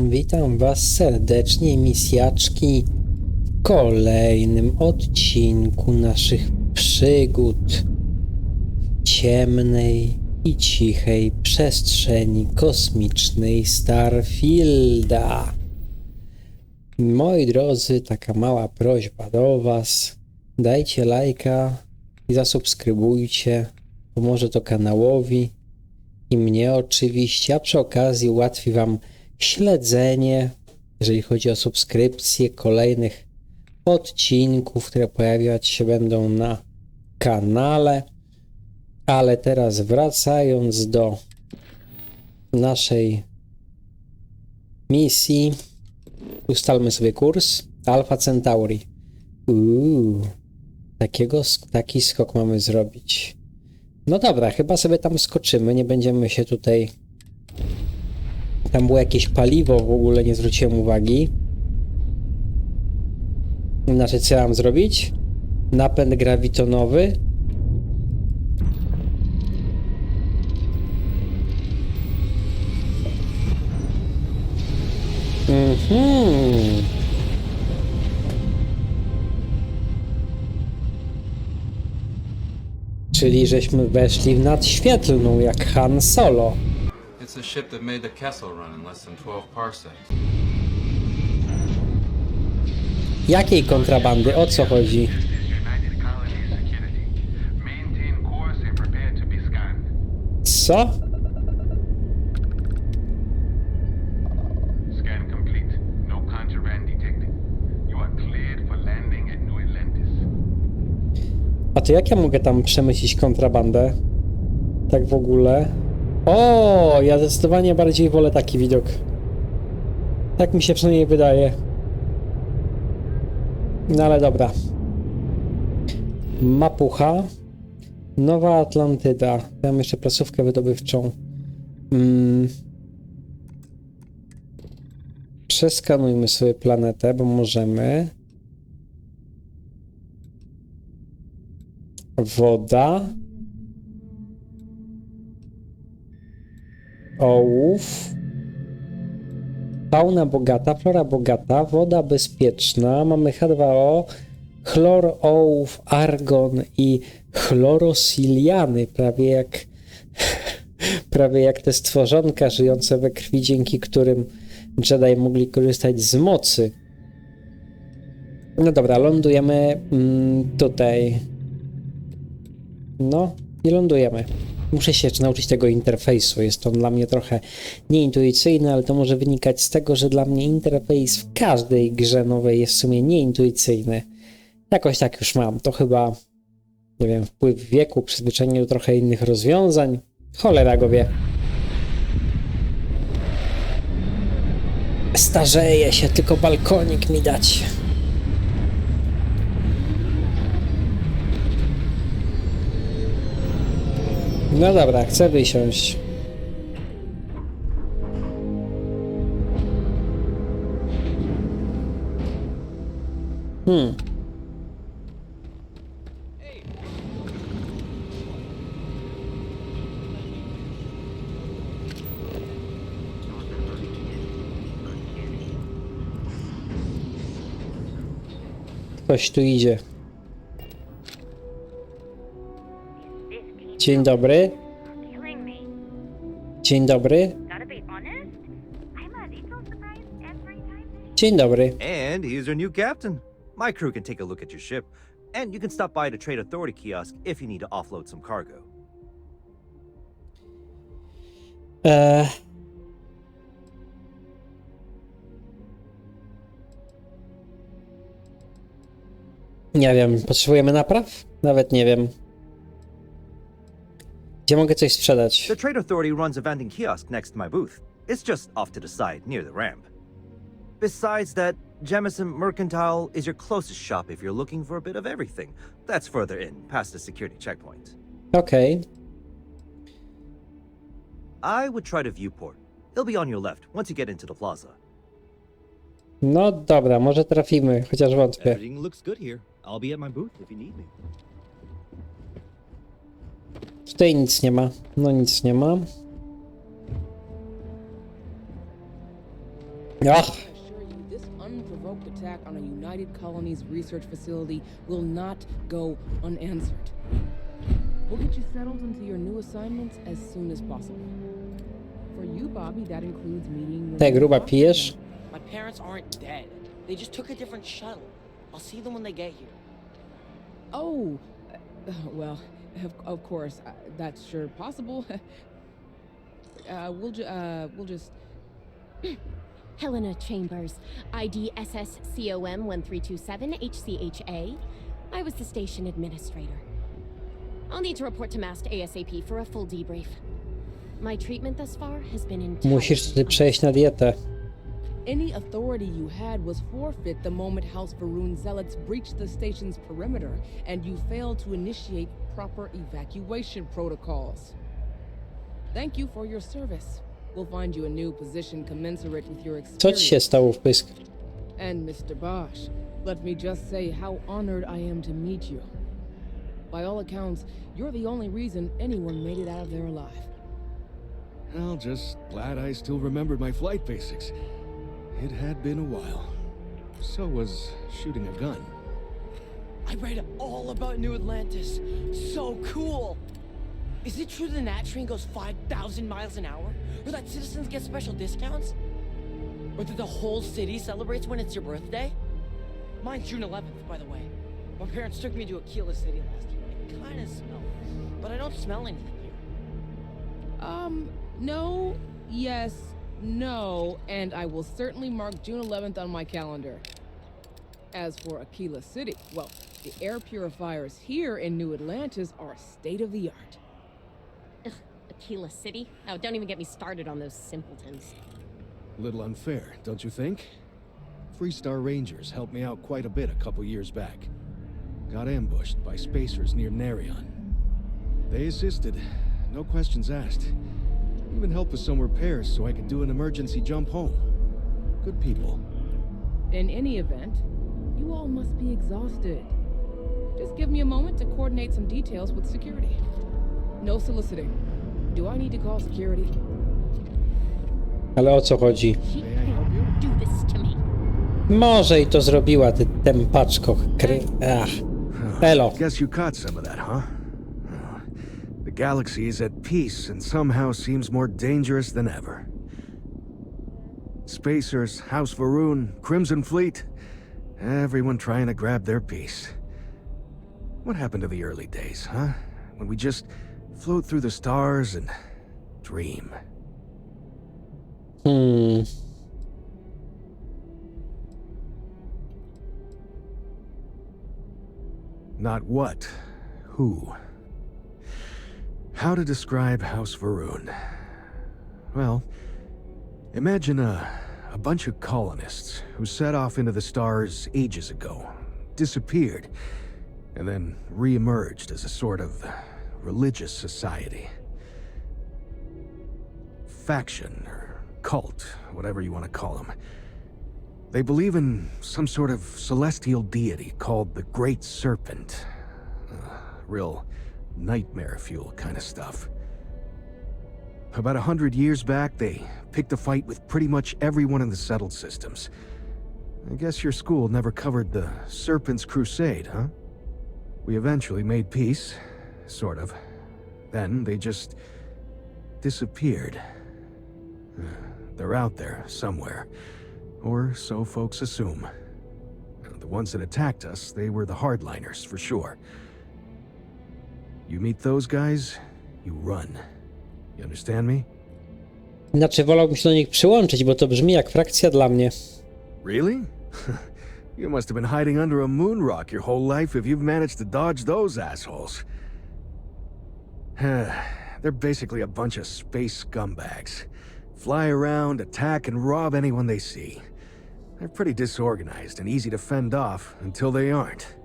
Witam was serdecznie, misjaczki, w kolejnym odcinku naszych przygód w ciemnej i cichej przestrzeni kosmicznej Starfielda. Moi drodzy, taka mała prośba do was, dajcie lajka i zasubskrybujcie, pomoże to kanałowi i mnie oczywiście, a przy okazji ułatwi wam śledzenie, jeżeli chodzi o subskrypcję kolejnych odcinków, które pojawiać się będą na kanale. Ale teraz wracając do naszej misji, ustalmy sobie kurs Alpha Centauri. Taki skok mamy zrobić. No dobra, chyba sobie tam skoczymy, nie będziemy się tutaj... Tam było jakieś paliwo, w ogóle nie zwróciłem uwagi. Znaczy, co mam zrobić? Napęd grawitonowy. Czyli żeśmy weszli w nadświetlną jak Han Solo. It's a ship that made the Kessel run in less than 12 parsecs. Jakiej kontrabandy? O co chodzi? Co? Scan complete. No contraband detected. You are cleared for landing at New Atlantis. A to jak ja mogę tam przemycić kontrabandę? Tak w ogóle? O, ja zdecydowanie bardziej wolę taki widok. Tak mi się przynajmniej wydaje. No ale dobra. Mapucha. Nowa Atlantyda. Mam jeszcze placówkę wydobywczą. Przeskanujmy sobie planetę, bo możemy. Woda. Ołów. Fauna bogata, flora bogata, woda bezpieczna, mamy H2O, chlor, ołów, argon i chlorosiliany, prawie jak te stworzonka żyjące we krwi, dzięki którym Jedi mogli korzystać z mocy. No dobra, lądujemy tutaj. No i lądujemy. Muszę się nauczyć tego interfejsu, jest on dla mnie trochę nieintuicyjny, ale to może wynikać z tego, że dla mnie interfejs w każdej grze nowej jest w sumie nieintuicyjny. Jakoś tak już mam, to chyba, nie wiem, wpływ wieku, przyzwyczajenie do trochę innych rozwiązań. Cholera go wie. Starzeję się, tylko balkonik mi dać. No dobra, chcę wysiąść. Ktoś tu idzie. Dzień dobry. Dzień dobry. Dzień dobry. And here's your new captain. My crew can take a look at your ship, and you can stop by the Trade Authority kiosk if you need to offload some cargo. Nie wiem, potrzebujemy napraw? Nawet nie wiem. Gdzie mogę coś sprzedać? The Trade Authority runs a vending kiosk next to my booth. It's just off to the side, near the ramp. Besides that, Jemison Mercantile is your closest shop if you're looking for a bit of everything. That's further in, past the security checkpoint. Okej. I would try the viewport. It'll be on your left, once you get into the plaza. No dobra, może trafimy, chociaż wątpię. Everything looks good here. I'll be at my booth if you need me. Tutaj nic nie ma. No nic nie ma. Ach, assure you, this unprovoked attack on a United Colonies research facility will not go unanswered. We'll get you settled into your new assignments as soon as possible. For you, Bobby, that includes meeting your te new gruba boss pijesz? man. My parents aren't dead. They just took a different shuttle. I'll see them when they get here. Oh, well, of course, that's sure possible. We'll just. Helena Chambers, ID SSCOM 1327 HCHA. I was the station administrator. I'll need to report to MAST ASAP for a full debrief. My treatment thus far has been entirely Musisz wtedy przejść na dietę. Any authority you had was forfeit the moment House Varun zealots breached the station's perimeter, and you failed to initiate proper evacuation protocols. Thank you for your service. We'll find you a new position commensurate with your Co ci się experience. stało w pysk? And Mr. Bosch, let me just say how honored I am to meet you. By all accounts, you're the only reason anyone made it out of there alive. Well, just glad I still remembered my flight basics. It had been a while. So was shooting a gun. I read all about New Atlantis. So cool! Is it true the Nat train goes 5,000 miles an hour? Or that citizens get special discounts? Or that the whole city celebrates when it's your birthday? Mine's June 11th, by the way. My parents took me to Aquila City last year. It kinda smells, but I don't smell anything here. No, yes, no, and I will certainly mark June 11th on my calendar. As for Aquila City, well, the air purifiers here in New Atlantis are state of the art. Ugh, Aquila City? Oh, don't even get me started on those simpletons. A little unfair, don't you think? Freestar Rangers helped me out quite a bit a couple years back. Got ambushed by spacers near Nerion. They assisted, no questions asked. Even helped with some repairs so I could do an emergency jump home. Good people. In any event, you all must be exhausted. Just give me a moment to coordinate some details with security. No soliciting. Do I need to call security? Ale o co chodzi? She can't do this to me. Może i to zrobiła, ty tempaczko. Ach. Elo. Guess you caught some of that, huh? The galaxy is at peace and somehow seems more dangerous than ever. Spacers, House Varun, Crimson Fleet, everyone trying to grab their piece. What happened to the early days, huh? When we just float through the stars and dream. Not what, who. How to describe House Varun? Well, imagine a bunch of colonists who set off into the stars ages ago, disappeared, and then re-emerged as a sort of religious society. Faction, or cult, whatever you want to call them. They believe in some sort of celestial deity called the Great Serpent. Real nightmare fuel kind of stuff. About 100 years back, they picked a fight with pretty much everyone in the settled systems. I guess your school never covered the Serpent's Crusade, huh? We eventually made peace, sort of. Then they just disappeared. They're out there somewhere, or so folks assume. The ones that attacked us, they were the hardliners, for sure. You meet those guys, you run. You understand me? Znaczy wolałbym się do nich przyłączyć, bo to brzmi jak frakcja dla mnie. Really? You must have been hiding under a moon rock your whole life if you've managed to dodge those assholes. They're basically a bunch of space scumbags. Fly around, attack, and rob anyone they see. They're pretty disorganized and easy to fend off until they aren't.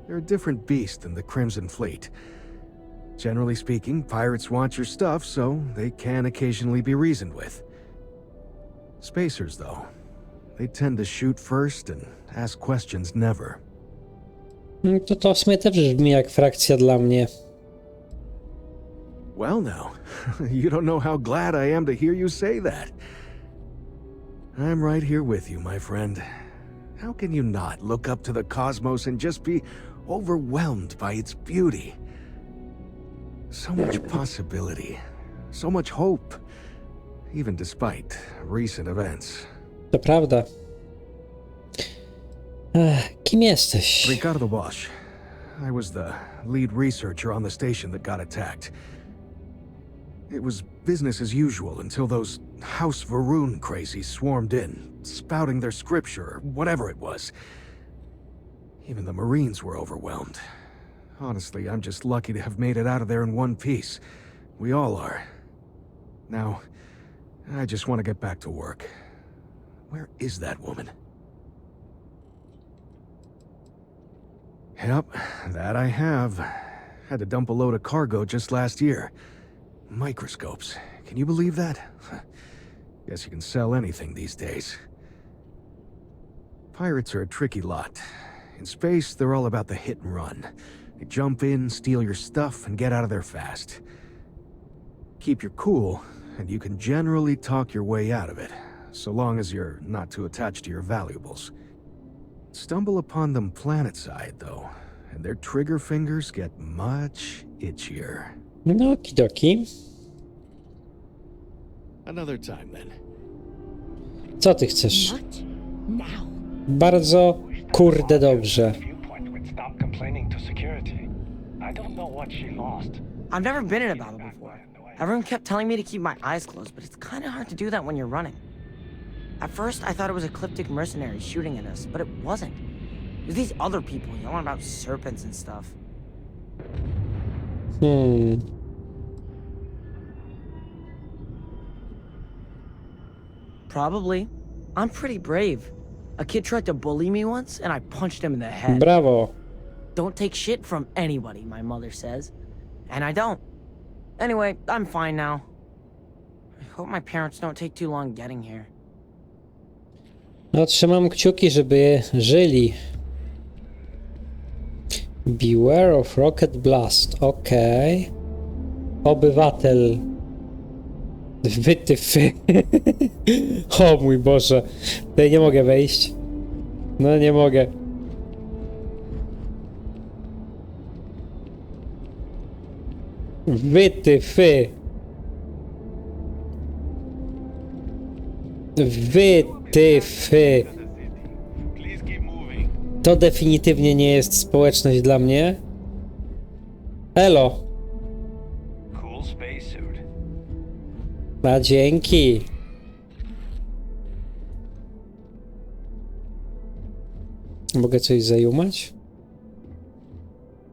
They're a different beast than the Crimson Fleet. Generally speaking, pirates want your stuff, so they can occasionally be reasoned with. Spacers, though, they tend to shoot first and ask questions never. To w sumie też brzmi jak frakcja dla mnie. Well now, you don't know how glad I am to hear you say that. I'm right here with you, my friend. How can you not look up to the cosmos and just be overwhelmed by its beauty? So much possibility, so much hope, even despite recent events. To prawda. Kim jesteś? Ricardo Bosch. I was the lead researcher on the station that got attacked. It was business as usual until those House Varun crazies swarmed in, spouting their scripture or whatever it was. Even the Marines were overwhelmed. Honestly, I'm just lucky to have made it out of there in one piece. We all are. Now, I just want to get back to work. Where is that woman? Yep, that I have. Had to dump a load of cargo just last year. Microscopes. Can you believe that? Guess you can sell anything these days. Pirates are a tricky lot. In space, they're all about the hit and run. They jump in, steal your stuff, and get out of there fast. Keep your cool, and you can generally talk your way out of it, so long as you're not too attached to your valuables. Stumble upon them planetside, though, and their trigger fingers get much itchier. No, okidoki. Another time then. Co ty chcesz? What? Now? Bardzo kurde dobrze. I've never been in a battle before. Everyone kept telling me to keep my eyes closed, but it's kind of hard to do that when you're running. At first, I thought it was ecliptic mercenaries shooting at us, but it wasn't. It was these other people yelling about serpents and stuff. Probably. I'm pretty brave. A kid tried to bully me once, and I punched him in the head. Brawo. Don't take shit from anybody, my mother says. And I don't. Anyway, I'm fine now. I hope my parents don't take too long getting here. No, trzymam kciuki, żeby żyli. Beware of rocket blast. Okej. Obywatel. Wytyfy. O mój Boże. Tutaj nie mogę wejść. No nie mogę. Wytyfy. Wytyfy. To definitywnie nie jest społeczność dla mnie. Elo. A dzięki. Mogę coś zajumać?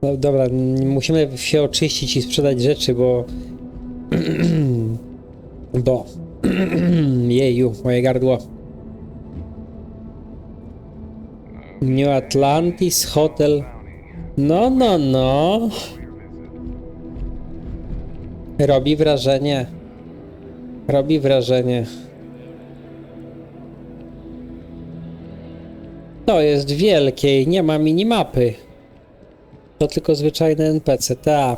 No dobra, musimy się oczyścić i sprzedać rzeczy, bo... Jeju, moje gardło. New Atlantis Hotel. No. Robi wrażenie. Robi wrażenie. To jest wielkie i nie ma minimapy. To tylko zwyczajne NPC, ta.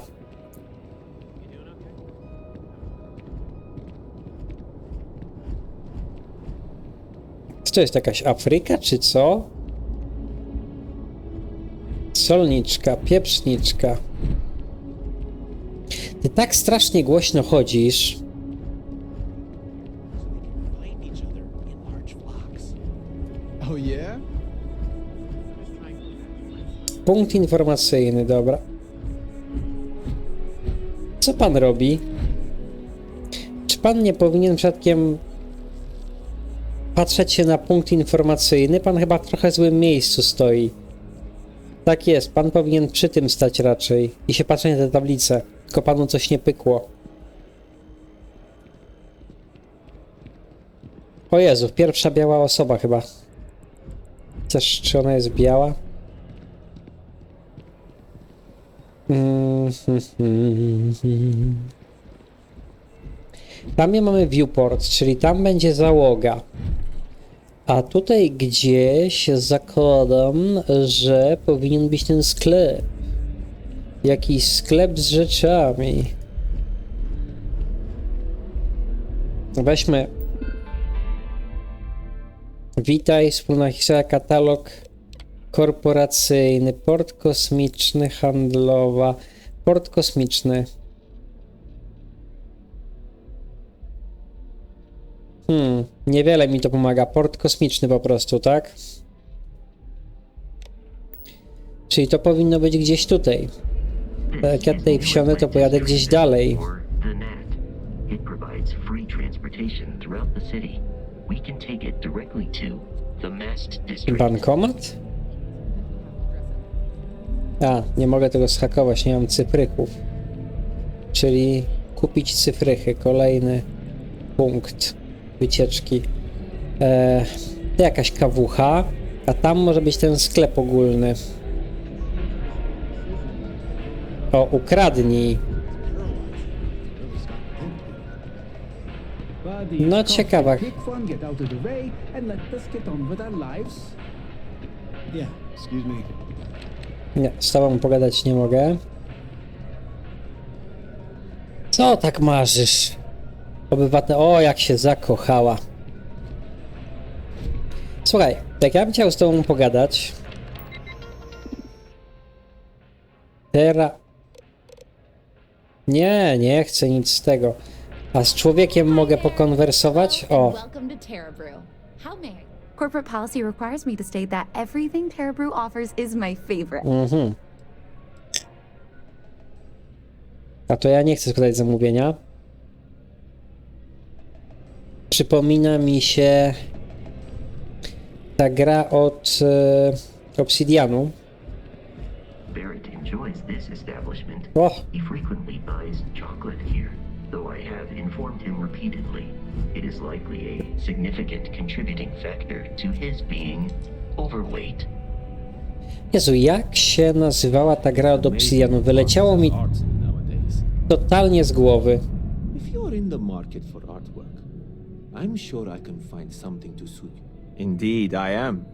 Co to jest, jakaś Afryka, czy co? Solniczka, pieprzniczka. Ty tak strasznie głośno chodzisz. Oh yeah? Punkt informacyjny, dobra. Co pan robi? Czy pan nie powinien przypadkiem patrzeć się na punkt informacyjny? Pan chyba w trochę złym miejscu stoi. Tak jest, pan powinien przy tym stać raczej i się patrzeć na tę tablicę. Tylko panu coś nie pykło. O Jezu, pierwsza biała osoba chyba. Chociaż czy ona jest biała? Tam mamy viewport, czyli tam będzie załoga. A tutaj gdzieś zakładam, że powinien być ten sklep. Jakiś sklep z rzeczami. Weźmy Witaj, wspólna historia, katalog korporacyjny, port kosmiczny, handlowa, port kosmiczny. Niewiele mi to pomaga. Port kosmiczny po prostu, tak? Czyli to powinno być gdzieś tutaj. Tak jak ja tutaj wsiądę, to pojadę gdzieś dalej. Bankomat? A, nie mogę tego zhakować, nie mam cyfryków. Czyli kupić cyfrychy, kolejny punkt wycieczki. To jakaś kawucha, a tam może być ten sklep ogólny. O, ukradnij. No ciekawa. Nie, z tobą pogadać nie mogę. Co tak marzysz? Obywatel... O, jak się zakochała. Słuchaj, jak ja bym chciał z tobą pogadać... Teraz... Nie chcę nic z tego. A z człowiekiem mogę pokonwersować? O. Corporate policy requires me to state that everything Terra Brew offers is my favorite. A to ja nie chcę składać zamówienia. Przypomina mi się ta gra od Obsidianu. Barrett enjoys this establishment. O. He frequently buys chocolate here, though I have informed him repeatedly it is likely a significant contributing factor to his being overweight. Jezu, jak się nazywała ta gra od Obsidianu? Wyleciało mi totalnie z głowy. If you're in the market for artwork, I'm sure I can find something to suit you. Indeed, I am.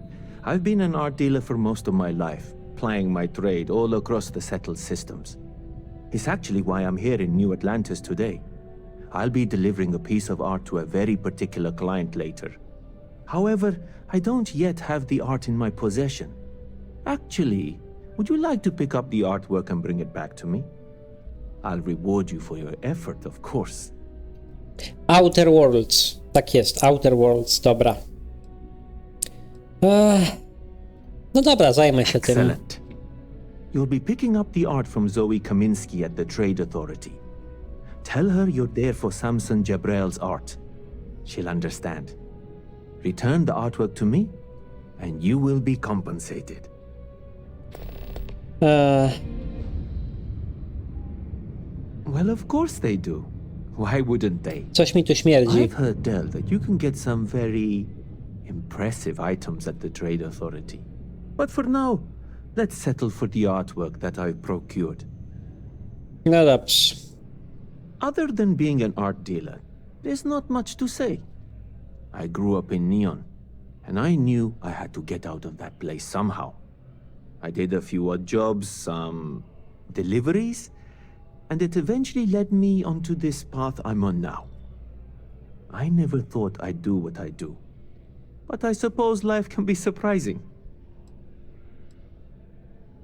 I've been an art dealer for most of my life, plying my trade all across the settled systems. It's actually why I'm here in New Atlantis today. I'll be delivering a piece of art to a very particular client later. However, I don't yet have the art in my possession. Actually, would you like to pick up the artwork and bring it back to me? I'll reward you for your effort, of course. Outer Worlds. Tak jest, Outer Worlds, dobra. No dobra, zajmę się tym. Excellent. You'll be picking up the art from Zoe Kaminsky at the Trade Authority. Tell her you're there for Samson Jabrel's art. She'll understand. Return the artwork to me, and you will be compensated. Well, of course they do. Why wouldn't they? Coś mi tu śmierdzi. I've heard, Del, that you can get some very impressive items at the Trade Authority. But for now, let's settle for the artwork that I've procured. No dobrze. Other than being an art dealer, there's not much to say. I grew up in Neon, and I knew I had to get out of that place somehow. I did a few odd jobs, some deliveries, and it eventually led me onto this path I'm on now. I never thought I'd do what I do, but I suppose life can be surprising.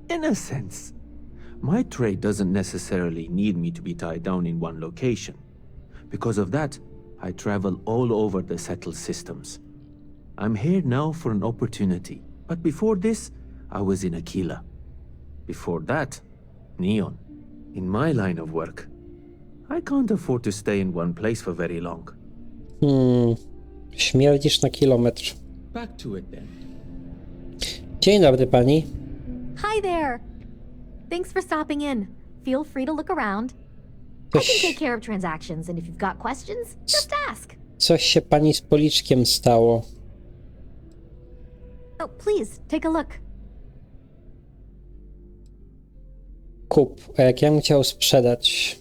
In a sense, my trade doesn't necessarily need me to be tied down in one location. Because of that, I travel all over the settled systems. I'm here now for an opportunity, but before this, I was in Aquila. Before that, Neon. In my line of work, I can't afford to stay in one place for very long. Śmierdzisz na kilometr. Back to it then. Dzień dobry pani. Hi there. Thanks for stopping in. Feel free to look around. I can take care of transactions, and if you've got questions, just ask. Coś się pani z policzkiem stało. Oh, please, take a look. Kup. A jak ja bym chciał sprzedać?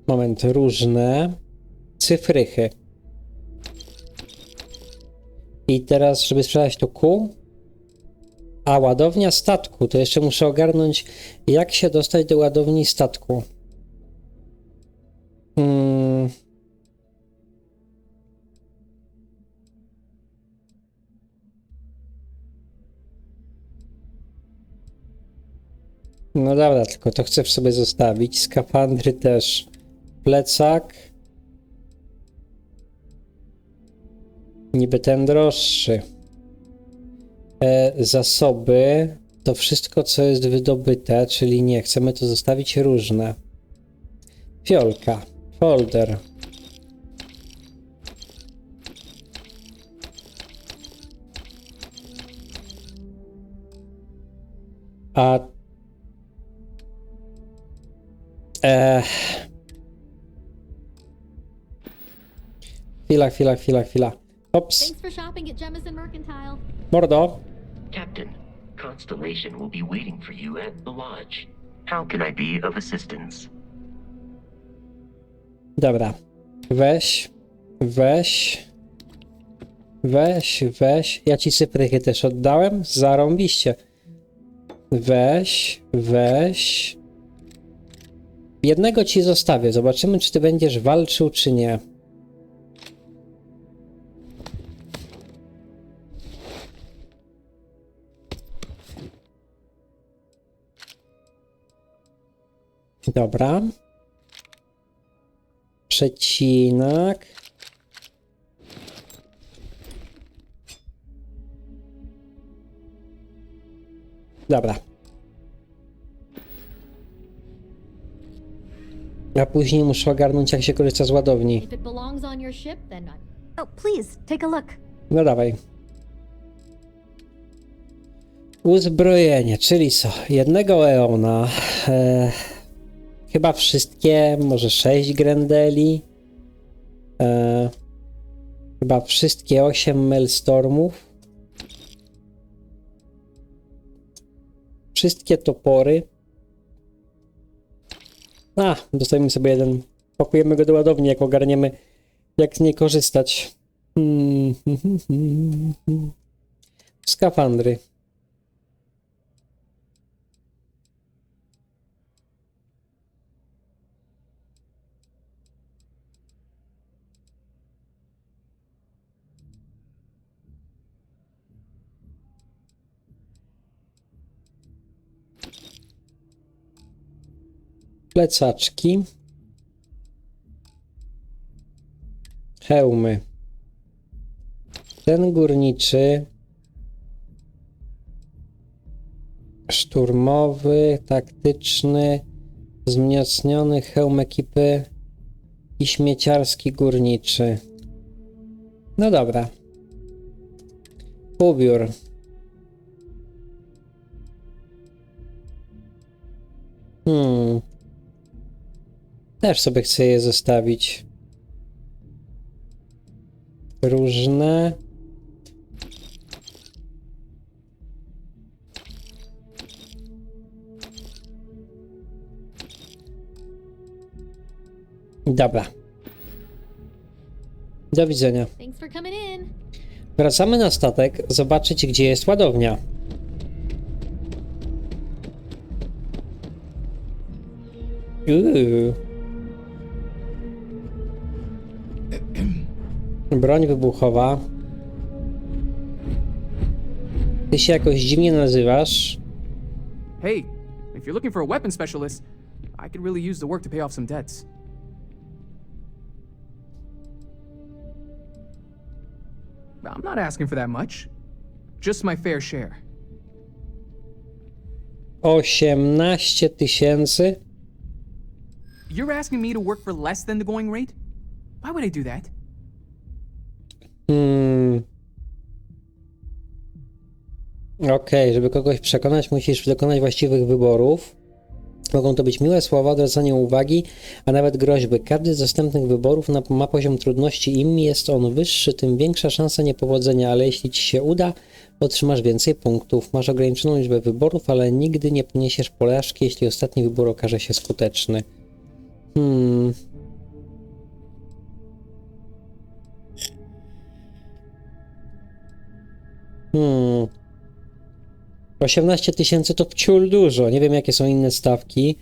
Moment, różne cyfrychy. I teraz, żeby sprzedać to Q. A, ładownia statku. To jeszcze muszę ogarnąć, jak się dostać do ładowni statku. No dobra, tylko to chcę sobie zostawić. Skafandry też. Plecak. Niby ten droższy. Zasoby. To wszystko, co jest wydobyte, czyli nie, chcemy to zostawić różne. Fiolka. Folder. A Chwila. Ops. Thanks for shopping at Jemison Mercantile. Mordo. Captain, Constellation will be waiting for you at the lodge. How can I be of assistance? Dobra. Weź. Ja ci cyfrychy też oddałem. Zarąbiście. Weź. Jednego ci zostawię. Zobaczymy, czy ty będziesz walczył, czy nie. Dobra. Przecinak. Dobra. A później muszę ogarnąć, jak się korzysta z ładowni. If it belongs on your ship, then oh, please take a look. No dawaj. Uzbrojenie, czyli co? Jednego Eona. Chyba wszystkie, może 6 grendeli. Chyba wszystkie 8 Maelstormów. Wszystkie topory. Dostajemy sobie jeden. Pakujemy go do ładowni, jak ogarniemy, jak z niej korzystać. Skafandry. Plecaczki. Hełmy. Ten górniczy. Szturmowy, taktyczny, wzmocniony hełm ekipy i śmieciarski górniczy. No dobra. Ubiór. Też sobie chcę je zostawić. Różne. Dobra. Do widzenia. Thanks for coming in. Wracamy na statek, zobaczyć, gdzie jest ładownia. Broń wybuchowa. Ty się jakoś dziwnie nazywasz. Hey, if you're looking for a weapon specialist, I could really use the work to pay off some debts. I'm not asking for that much. Just my fair share. 18 000. You're asking me to work for less than the going rate? Why would I do that? Okej, żeby kogoś przekonać, musisz dokonać właściwych wyborów. Mogą to być miłe słowa, odwracanie uwagi, a nawet groźby. Każdy z dostępnych wyborów ma poziom trudności. Im jest on wyższy, tym większa szansa niepowodzenia, ale jeśli ci się uda, otrzymasz więcej punktów. Masz ograniczoną liczbę wyborów, ale nigdy nie poniesiesz porażki, jeśli ostatni wybór okaże się skuteczny. 18 000 to wciul dużo. Nie wiem, jakie są inne stawki,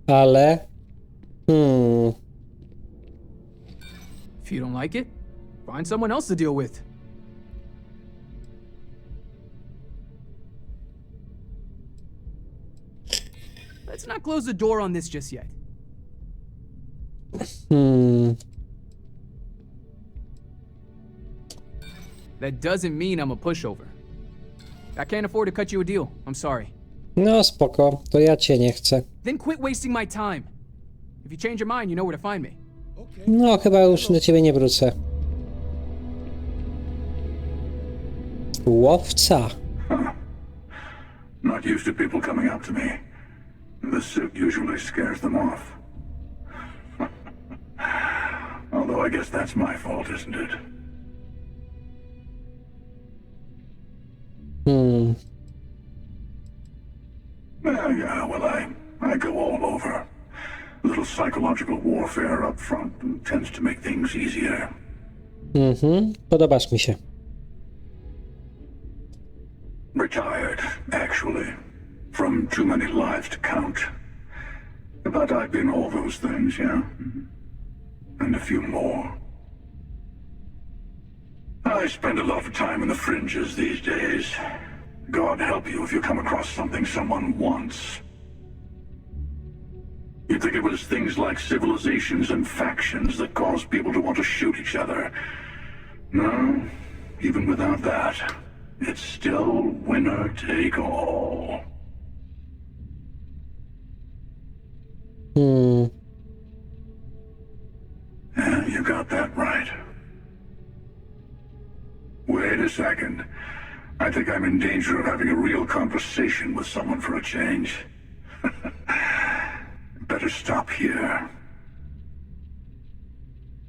ale... If you don't like it, find someone else to deal with. Let's not close the door on this just yet. That doesn't mean I'm a pushover. I can't afford to cut you a deal. I'm sorry. No spoko, to ja cię nie chcę. Then quit wasting my time. If you change your mind, you know where to find me. No chyba już do ciebie nie wrócę. Łowca. Not used to people coming up to me. The suit usually scares them off. Although I guess that's my fault, isn't it? Yeah, well, I go all over. A little psychological warfare up front tends to make things easier. Podobasz mi się. Retired, actually. From too many lives to count. But I've been all those things, yeah? And a few more. I spend a lot of time in the fringes these days. God help you if you come across something someone wants. You'd think it was things like civilizations and factions that cause people to want to shoot each other. No, even without that, it's still winner take all. Yeah, you got that right. Wait a second. I think I'm in danger of having a real conversation with someone for a change. Better stop here.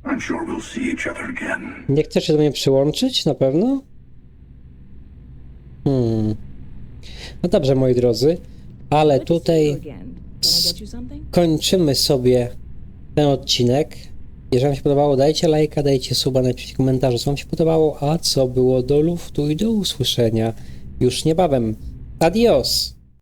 I'm sure we'll see each other again. Nie chcesz się do mnie przyłączyć? Na pewno? No dobrze, moi drodzy, ale tutaj kończymy sobie ten odcinek. Jeżeli wam się podobało, dajcie lajka, dajcie suba, napiszcie w komentarzu, co wam się podobało, a co było do luftu i do usłyszenia już niebawem. Adios!